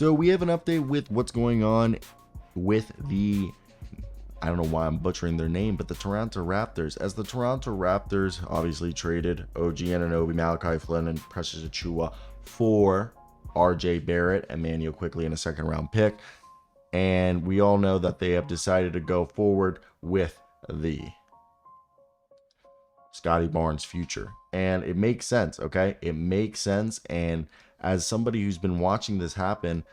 So we have an update with what's going on with I don't know why I'm butchering their name, but the Toronto Raptors. As the Toronto Raptors obviously traded OG Anunoby, Malachi Flynn, and Precious Achiuwa for RJ Barrett and Emmanuel Quickley in a second round pick. And we all know that they have decided to go forward with the Scottie Barnes future. And it makes sense, okay? It makes sense. And as somebody who's been watching this happen,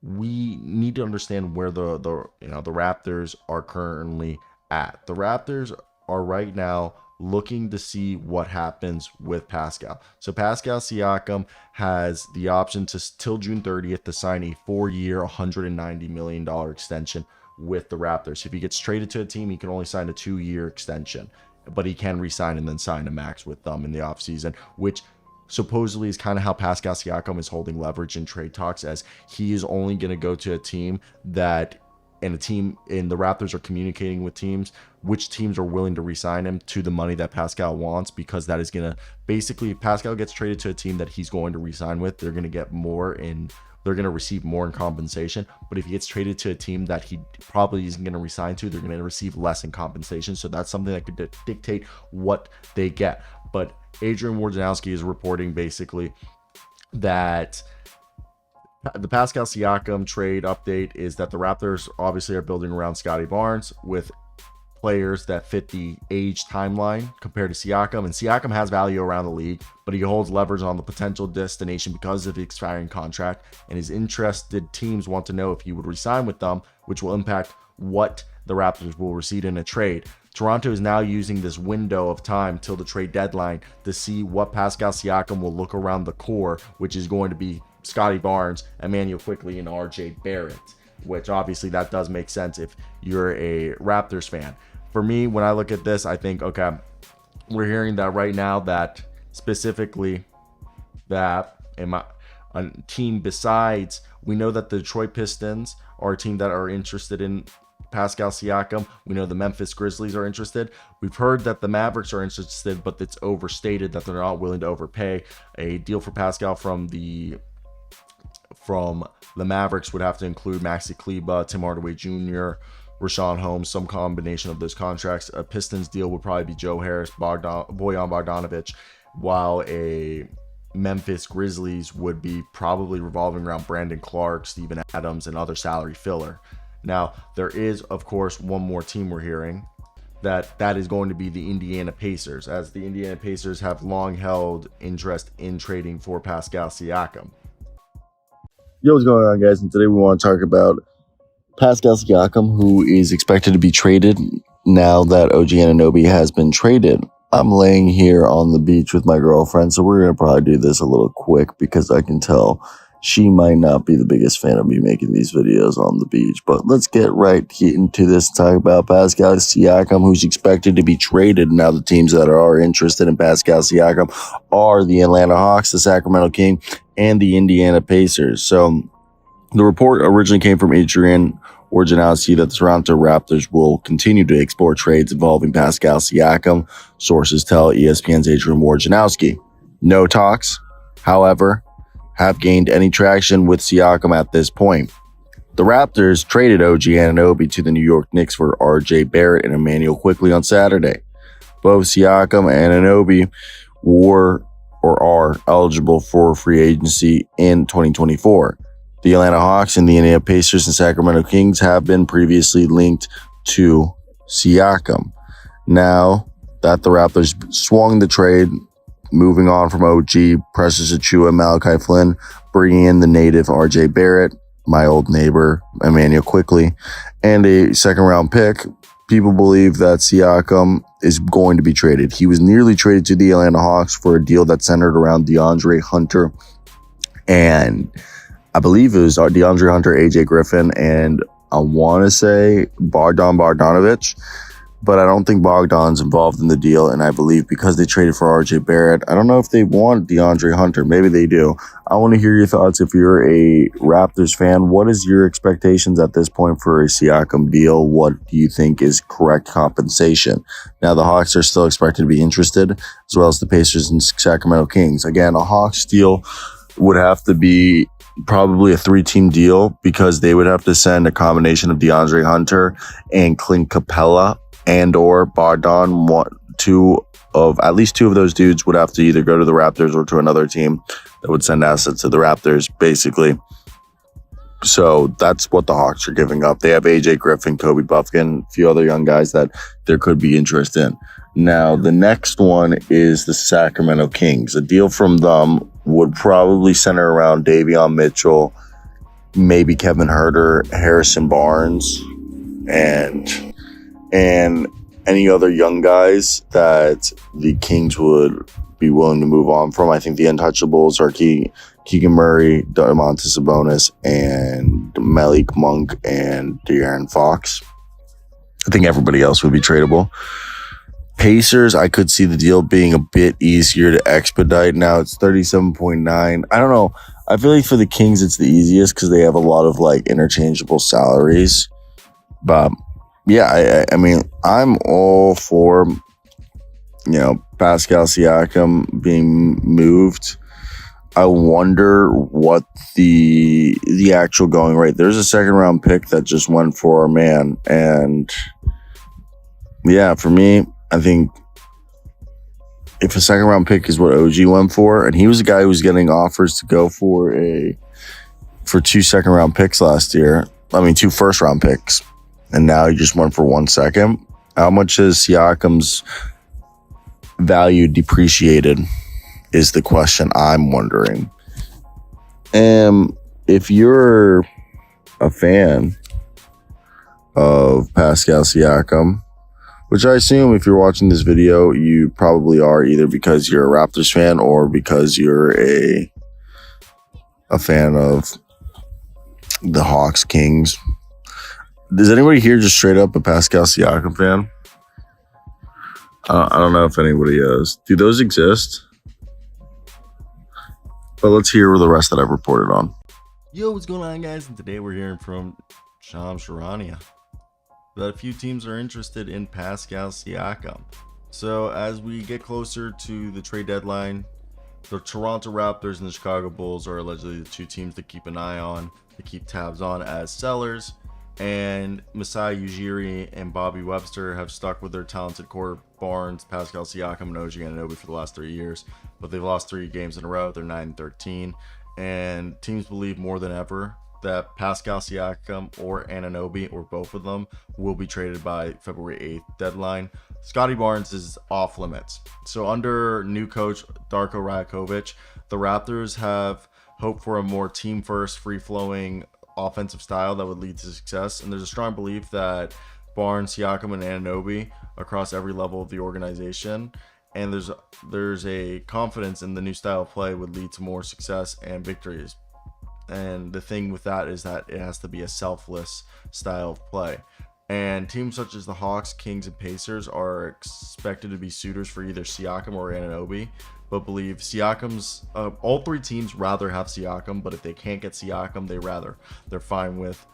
we need to understand where the Raptors are currently at. The Raptors are right now looking to see what happens with Pascal. So Pascal Siakam has the option to till June 30th to sign a 4-year, $190 million extension with the Raptors. If he gets traded to a team, he can only sign a 2-year extension, but he can resign and then sign a max with them in the offseason, which supposedly is kind of how Pascal Siakam is holding leverage in trade talks, as he is only going to go to a team that, and the Raptors are communicating with teams, which teams are willing to re-sign him to the money that Pascal wants, because that is going to basically, if Pascal gets traded to a team that he's going to re-sign with, they're going to get more in, they're going to receive more in compensation. But if he gets traded to a team that he probably isn't going to resign to, they're going to receive less in compensation. So that's something that could dictate what they get. But Adrian Wojnarowski is reporting basically that the Pascal Siakam trade update is that the Raptors obviously are building around Scottie Barnes with players that fit the age timeline compared to Siakam. And Siakam has value around the league, but he holds leverage on the potential destination because of the expiring contract. And his interested teams want to know if he would resign with them, which will impact what the Raptors will receive in a trade. Toronto is now using this window of time till the trade deadline to see what Pascal Siakam will look around the core, which is going to be Scottie Barnes, Emmanuel Quickley, and RJ Barrett, which obviously that does make sense if you're a Raptors fan. For me, when I look at this, I think, okay, we're hearing that right now that specifically that a team besides, we know that the Detroit Pistons are a team that are interested in Pascal Siakam. We know the Memphis Grizzlies are interested. We've heard that the Mavericks are interested, but it's overstated that they're not willing to overpay. A deal for Pascal from the Mavericks would have to include Maxi Kleber, Tim Hardaway Jr., Rashawn Holmes, some combination of those contracts. A Pistons deal would probably be Joe Harris, Bojan Bogdanovic, while a Memphis Grizzlies would be probably revolving around Brandon Clark, Steven Adams, and other salary filler. Now, there is, of course, one more team we're hearing that is going to be the Indiana Pacers, as the Indiana Pacers have long held interest in trading for Pascal Siakam. Yo, what's going on, guys? And today we want to talk about Pascal Siakam, who is expected to be traded now that OG Anunoby has been traded. I'm laying here on the beach with my girlfriend, so we're going to probably do this a little quick because I can tell she might not be the biggest fan of me making these videos on the beach. But let's get right into this and talk about Pascal Siakam, who's expected to be traded. Now, the teams that are interested in Pascal Siakam are the Atlanta Hawks, the Sacramento Kings, and the Indiana Pacers. So the report originally came from Adrian Wojnarowski that the Toronto Raptors will continue to explore trades involving Pascal Siakam. Sources tell ESPN's Adrian Wojnarowski. No talks, however, have gained any traction with Siakam at this point. The Raptors traded OG Anunoby to the New York Knicks for RJ Barrett and Emmanuel Quickley on Saturday. Both Siakam and Anunoby were or are eligible for free agency in 2024. The Atlanta Hawks and the Indiana Pacers and Sacramento Kings have been previously linked to Siakam. Now that the Raptors swung the trade, moving on from OG, Precious Achiuwa, Malachi Flynn, bringing in the native RJ Barrett, my old neighbor, Emmanuel Quickley, and a second-round pick, people believe that Siakam is going to be traded. He was nearly traded to the Atlanta Hawks for a deal that centered around DeAndre Hunter, and I believe it was DeAndre Hunter, AJ Griffin, and I want to say Bogdan Bogdanovic. But I don't think Bogdan's involved in the deal, and I believe because they traded for RJ Barrett, I don't know if they want DeAndre Hunter. Maybe they do. I want to hear your thoughts. If you're a Raptors fan, what is your expectations at this point for a Siakam deal? What do you think is correct compensation? Now, the Hawks are still expected to be interested, as well as the Pacers and Sacramento Kings. Again, a Hawks deal would have to be probably a 3-team deal, because they would have to send a combination of DeAndre Hunter and Clint Capella and or Bogdan. At least two of those dudes would have to either go to the Raptors or to another team that would send assets to the Raptors, basically. So that's what the Hawks are giving up. They have AJ Griffin, Kobe Buffkin, a few other young guys that there could be interest in. Now, the next one is the Sacramento Kings. A deal from them would probably center around Davion Mitchell, maybe Kevin Huerter, Harrison Barnes, and any other young guys that the Kings would be willing to move on from. I think the untouchables are Keegan Murray, Domantas Sabonis, and Malik Monk and De'Aaron Fox. I think everybody else would be tradable. Pacers, I could see the deal being a bit easier to expedite. Now it's 37.9. I don't know. I feel like for the Kings, it's the easiest because they have a lot of like interchangeable salaries. But yeah, I mean, I'm all for, Pascal Siakam being moved. I wonder what the actual going rate. There's a second round pick that just went for our man, and yeah, for me, I think if a second round pick is what OG went for, and he was a guy who was getting offers to go for 2 second round picks last year. I mean, 2 first round picks, and now he just went for 1 second. How much has Siakam's value depreciated is the question I'm wondering. And if you're a fan of Pascal Siakam, which I assume if you're watching this video, you probably are, either because you're a Raptors fan or because you're a fan of the Hawks, Kings. Does anybody here just straight up a Pascal Siakam fan? I don't know if anybody is. Do those exist? But let's hear the rest that I've reported on. Yo, what's going on, guys? And today we're hearing from Shams Charania that a few teams are interested in Pascal Siakam. So as we get closer to the trade deadline, the Toronto Raptors and the Chicago Bulls are allegedly the 2 teams to keep an eye on, to keep tabs on as sellers. And Masai Ujiri and Bobby Webster have stuck with their talented core, Barnes, Pascal Siakam, and OG Anunoby for the last 3 years, but they've lost 3 games in a row. They're 9-13, and teams believe more than ever that Pascal Siakam or Anunoby, or both of them, will be traded by February 8th deadline. Scotty Barnes is off limits. So under new coach Darko Rajakovic, the Raptors have hoped for a more team-first, free-flowing offensive style that would lead to success. And there's a strong belief that Barnes, Siakam, and Anunoby across every level of the organization, and there's a confidence in the new style of play would lead to more success and victories. And the thing with that is that it has to be a selfless style of play. And teams such as the Hawks, Kings, and Pacers are expected to be suitors for either Siakam or Anunoby, but believe Siakam's all 3 teams rather have Siakam, but if they can't get Siakam, they're fine with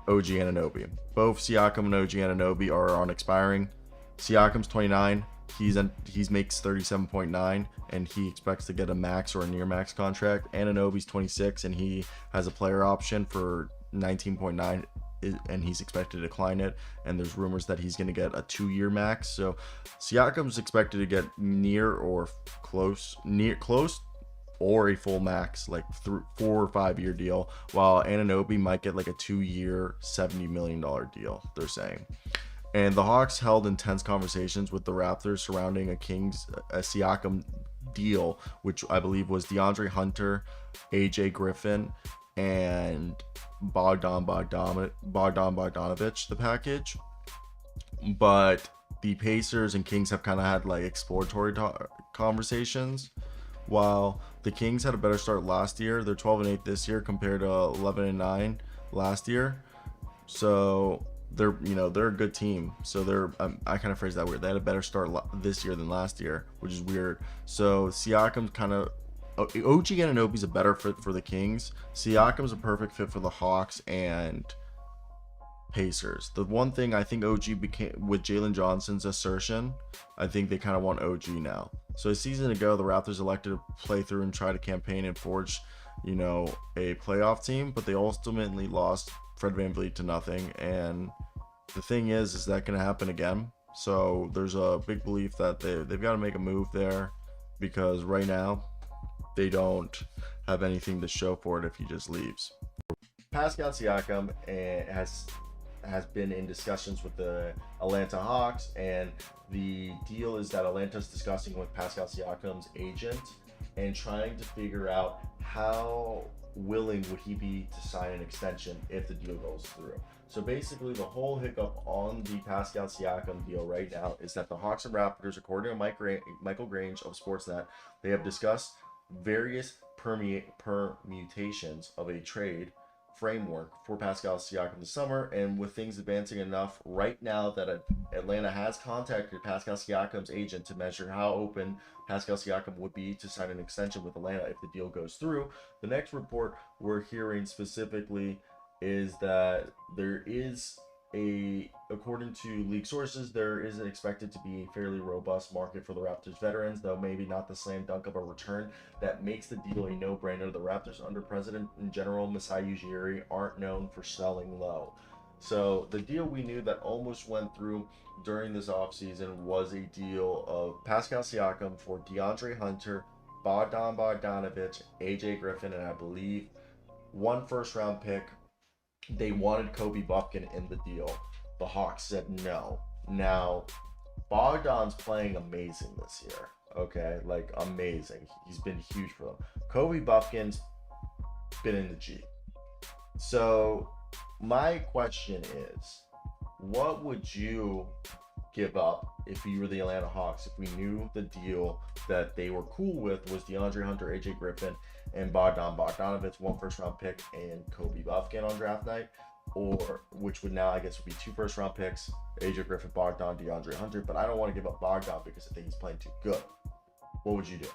OG Anunoby. Both Siakam and OG Anunoby are on expiring. Siakam's 29. He makes 37.9, and he expects to get a max or a near max contract. Anunoby's 26, and he has a player option for 19.9, and he's expected to decline it. And there's rumors that he's going to get a 2-year max. So Siakam's expected to get near close, or a full max, like 4 or 5 year deal, while Anunoby might get like a 2-year, $70 million deal, they're saying. And the Hawks held intense conversations with the Raptors surrounding a Siakam deal, which I believe was DeAndre Hunter, AJ Griffin, and Bogdan Bogdanovic, the package. But the Pacers and Kings have kind of had like exploratory conversations. While the Kings had a better start last year, they're 12-8 this year compared to 11-9 last year. So they're a good team. So I kind of phrase that weird. They had a better start this year than last year, which is weird. So Siakam's kind of OG Anunoby's a better fit for the Kings. Siakam's a perfect fit for the Hawks and Pacers. The one thing I think OG became with Jalen Johnson's assertion, I think they kind of want OG now. So a season ago, the Raptors elected to play through and try to campaign and forge a playoff team, but they ultimately lost Fred VanVleet to nothing. And the thing is that can happen again. So there's a big belief that they've got to make a move there, because right now they don't have anything to show for it if he just leaves. Pascal Siakam has been in discussions with the Atlanta Hawks, and the deal is that Atlanta's discussing with Pascal Siakam's agent and trying to figure out how willing would he be to sign an extension if the deal goes through. So basically, the whole hiccup on the Pascal Siakam deal right now is that the Hawks and Raptors, according to Michael Grange of Sportsnet, they have discussed various permutations of a trade framework for Pascal Siakam this summer, and with things advancing enough right now that Atlanta has contacted Pascal Siakam's agent to measure how open Pascal Siakam would be to sign an extension with Atlanta if the deal goes through. The next report we're hearing specifically is that there is according to league sources, there is expected to be a fairly robust market for the Raptors veterans, though maybe not the slam dunk of a return that makes the deal a no-brainer. The Raptors under president and general Masai Ujiri aren't known for selling low. So the deal we knew that almost went through during this offseason was a deal of Pascal Siakam for DeAndre Hunter, Bogdan Bogdanovic, AJ Griffin, and I believe one first-round pick. They wanted Kobe Buffkin in the deal. The Hawks said no. Now, Bogdan's playing amazing this year. Okay, like amazing. He's been huge for them. Kobe Buffkin's been in the G. So, my question is, what would you give up if you were the Atlanta Hawks, if we knew the deal that they were cool with was DeAndre Hunter, AJ Griffin, and Bogdan Bogdanovic, one first round pick, and Kobe Buffkin on draft night, or which would now I guess would be two first round picks, AJ Griffin, Bogdan, DeAndre Hunter, but I don't want to give up Bogdan because I think he's playing too good. What would you do?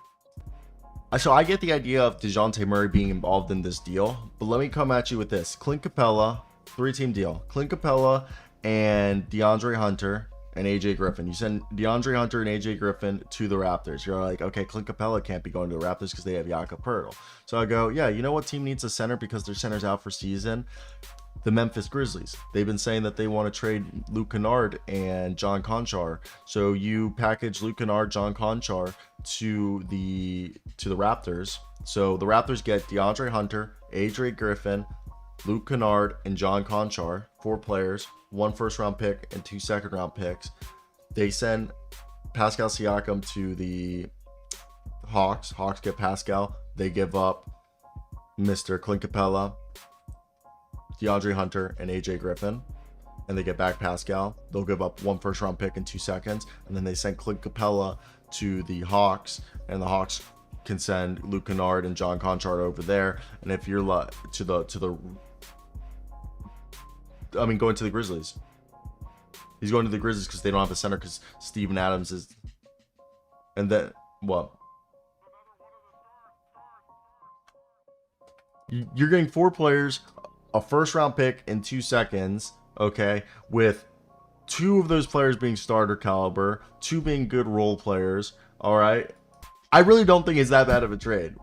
So I get the idea of DeJounte Murray being involved in this deal, but let me come at you with this. Clint Capella, 3-team deal. Clint Capella and DeAndre Hunter and AJ Griffin. You send DeAndre Hunter and AJ Griffin to the Raptors. You're like, okay, Clint Capella can't be going to the Raptors because they have Jakob Poeltl. So I go, yeah, you know what team needs a center because their center's out for season? The Memphis Grizzlies. They've been saying that they want to trade Luke Kennard and John Conchar. So you package Luke Kennard, John Conchar to the Raptors. So the Raptors get DeAndre Hunter, AJ Griffin, Luke Kennard, and John Conchar, 4 players, 1 first-round pick, and 2 second-round picks. They send Pascal Siakam to the Hawks. Hawks get Pascal. They give up Mr. Clint Capella, DeAndre Hunter, and AJ Griffin, and they get back Pascal. They'll give up 1 first-round pick in 2 seconds, and then they send Clint Capella to the Hawks, and the Hawks can send Luke Kennard and John Conchar over there. And if you're going to the Grizzlies. He's going to the Grizzlies because they don't have a center because Steven Adams is. And then what? You're getting 4 players, a first-round pick in 2 seconds, okay, with 2 of those players being starter caliber, 2 being good role players, all right? I really don't think it's that bad of a trade.